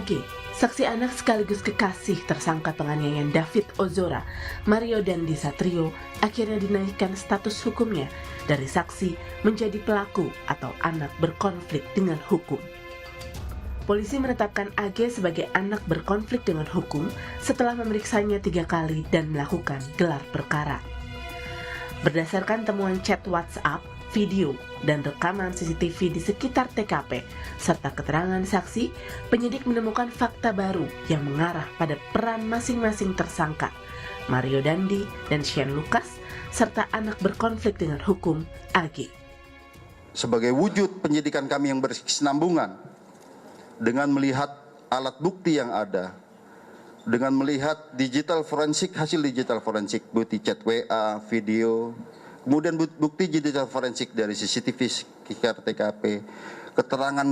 AG, saksi anak sekaligus kekasih tersangka penganiayaan David Ozora, Mario Dandi Satrio, akhirnya dinaikkan status hukumnya dari saksi menjadi pelaku atau anak berkonflik dengan hukum. Polisi menetapkan AG sebagai anak berkonflik dengan hukum setelah memeriksanya 3 kali dan melakukan gelar perkara. Berdasarkan temuan chat WhatsApp, video, dan rekaman CCTV di sekitar TKP, serta keterangan saksi, penyidik menemukan fakta baru yang mengarah pada peran masing-masing tersangka, Mario Dandi dan Shane Lucas, serta anak berkonflik dengan hukum, AG. Sebagai wujud penyidikan kami yang berkesinambungan, dengan melihat alat bukti yang ada, dengan melihat hasil digital forensik, bukti chat WA, video, kemudian bukti digital forensik dari CCTV sekitar TKP, keterangan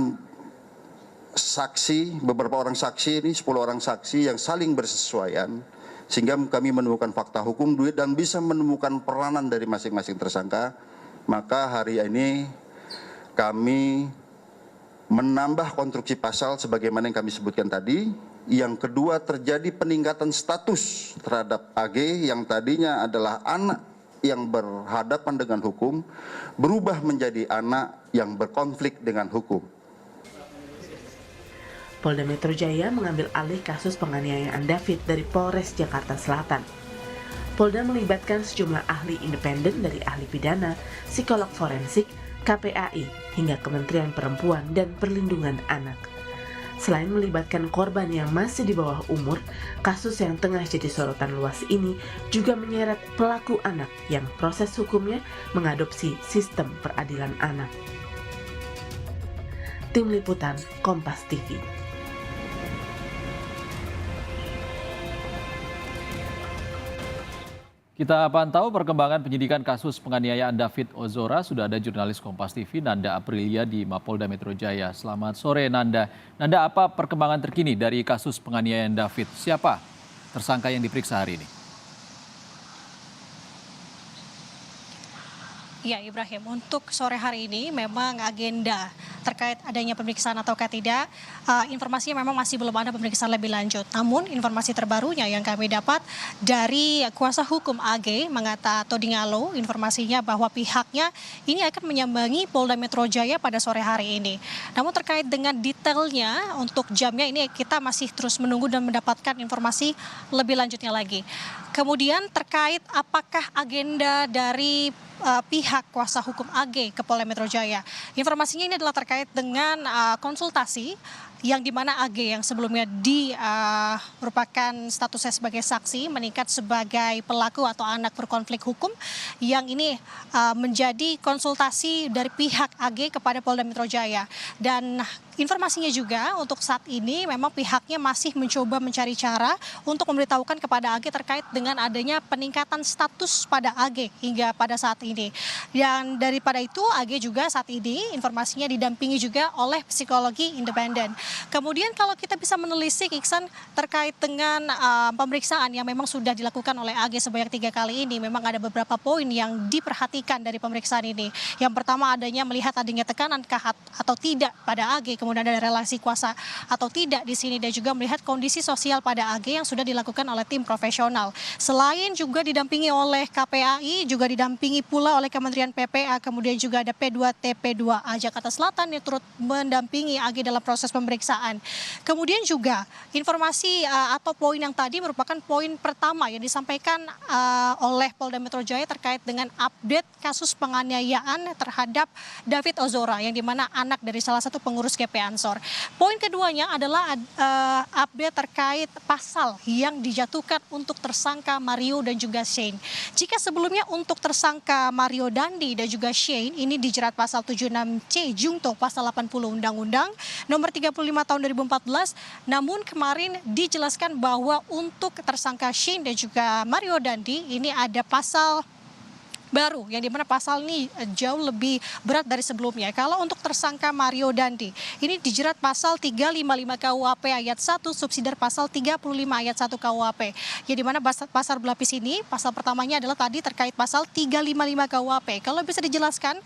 saksi, beberapa orang saksi ini, 10 orang saksi yang saling bersesuaian, sehingga kami menemukan fakta hukum dan bisa menemukan peranan dari masing-masing tersangka. Maka hari ini kami menambah konstruksi pasal sebagaimana yang kami sebutkan tadi. Yang kedua, terjadi peningkatan status terhadap AG yang tadinya adalah anak yang berhadapan dengan hukum, berubah menjadi anak yang berkonflik dengan hukum. Polda Metro Jaya mengambil alih kasus penganiayaan David dari Polres Jakarta Selatan. Polda melibatkan sejumlah ahli independen dari ahli pidana, psikolog forensik, KPAI, hingga Kementerian Perempuan dan Perlindungan Anak. Selain melibatkan korban yang masih di bawah umur, kasus yang tengah jadi sorotan luas ini juga menyeret pelaku anak yang proses hukumnya mengadopsi sistem peradilan anak. Tim Liputan Kompas TV. Kita pantau perkembangan penyidikan kasus penganiayaan David Ozora. Sudah ada jurnalis Kompas TV Nanda Aprilia di Mapolda Metro Jaya. Selamat sore Nanda. Nanda, apa perkembangan terkini dari kasus penganiayaan David? Siapa tersangka yang diperiksa hari ini? Ya Ibrahim, untuk sore hari ini memang agenda terkait adanya pemeriksaan ataukah tidak, informasinya memang masih belum ada pemeriksaan lebih lanjut. Namun informasi terbarunya yang kami dapat dari kuasa hukum AG Manggata Todingalo, informasinya bahwa pihaknya ini akan menyambangi Polda Metro Jaya pada sore hari ini. Namun terkait dengan detailnya untuk jamnya ini kita masih terus menunggu dan mendapatkan informasi lebih lanjutnya lagi. Kemudian terkait apakah agenda dari pihak kuasa hukum AG ke Polda Metro Jaya. Informasinya ini adalah terkait dengan konsultasi yang dimana AG yang sebelumnya merupakan statusnya sebagai saksi meningkat sebagai pelaku atau anak berkonflik hukum, yang ini menjadi konsultasi dari pihak AG kepada Polda Metro Jaya. Dan informasinya juga untuk saat ini memang pihaknya masih mencoba mencari cara untuk memberitahukan kepada AG terkait dengan adanya peningkatan status pada AG hingga pada saat ini. Dan daripada itu AG juga saat ini informasinya didampingi juga oleh psikologi independen. Kemudian kalau kita bisa menelisik Iksan terkait dengan pemeriksaan yang memang sudah dilakukan oleh AG sebanyak 3 kali ini, memang ada beberapa poin yang diperhatikan dari pemeriksaan ini. Yang pertama adanya melihat adanya tekanan atau tidak pada AG, kemudian ada relasi kuasa atau tidak di sini, dan juga melihat kondisi sosial pada AG yang sudah dilakukan oleh tim profesional. Selain juga didampingi oleh KPAI, juga didampingi pula oleh Kementerian PPA, kemudian juga ada P2TP2A Jakarta Selatan yang turut mendampingi AG dalam proses pemeriksaan. Kemudian juga informasi atau poin yang tadi merupakan poin pertama yang disampaikan oleh Polda Metro Jaya terkait dengan update kasus penganiayaan terhadap David Ozora yang dimana anak dari salah satu pengurus GP Ansor. Poin keduanya adalah update terkait pasal yang dijatuhkan untuk tersangka Mario dan juga Shane. Jika sebelumnya untuk tersangka Mario Dandi dan juga Shane ini dijerat pasal 76C Jungto pasal 80 Undang-Undang nomor 35 tahun 2014, namun kemarin dijelaskan bahwa untuk tersangka Shane dan juga Mario Dandi ini ada pasal baru yang dimana pasal ini jauh lebih berat dari sebelumnya. Kalau untuk tersangka Mario Dandi, ini dijerat pasal 355 KUHP ayat 1 subsidiar pasal 35 ayat 1 KUHP. Ya dimana pasal berlapis ini, pasal pertamanya adalah tadi terkait pasal 355 KUHP. Kalau bisa dijelaskan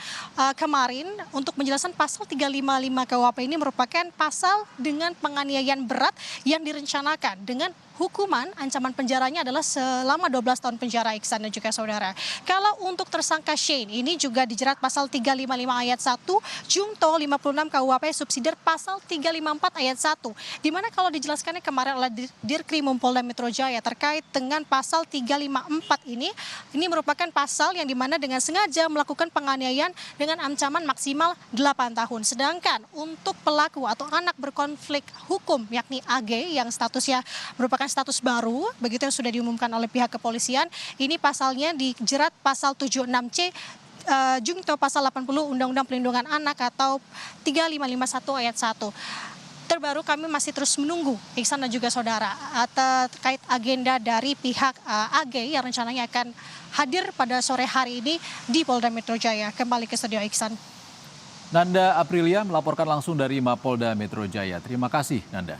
kemarin untuk menjelaskan pasal 355 KUHP ini merupakan pasal dengan penganiayaan berat yang direncanakan dengan hukuman ancaman penjaranya adalah selama 12 tahun penjara, Iksan dan juga saudara. Kalau untuk tersangka Shane ini juga dijerat pasal 355 ayat 1 Jungto 56 KUHP subsidiar pasal 354 ayat 1. Dimana kalau dijelaskannya kemarin oleh Dirkrimum Polda Metro Jaya terkait dengan pasal 354 ini merupakan pasal yang dimana dengan sengaja melakukan penganiayaan dengan ancaman maksimal 8 tahun. Sedangkan untuk pelaku atau anak berkonflik hukum yakni AG yang statusnya merupakan status baru, begitu yang sudah diumumkan oleh pihak kepolisian, ini pasalnya dijerat pasal 76C Jungto pasal 80 Undang-Undang Perlindungan Anak atau 3551 ayat 1. Terbaru kami masih terus menunggu Iksan dan juga saudara terkait agenda dari pihak AG yang rencananya akan hadir pada sore hari ini di Polda Metro Jaya. Kembali ke studio Iksan. Nanda Aprilia melaporkan langsung dari Mapolda Metro Jaya. Terima kasih Nanda.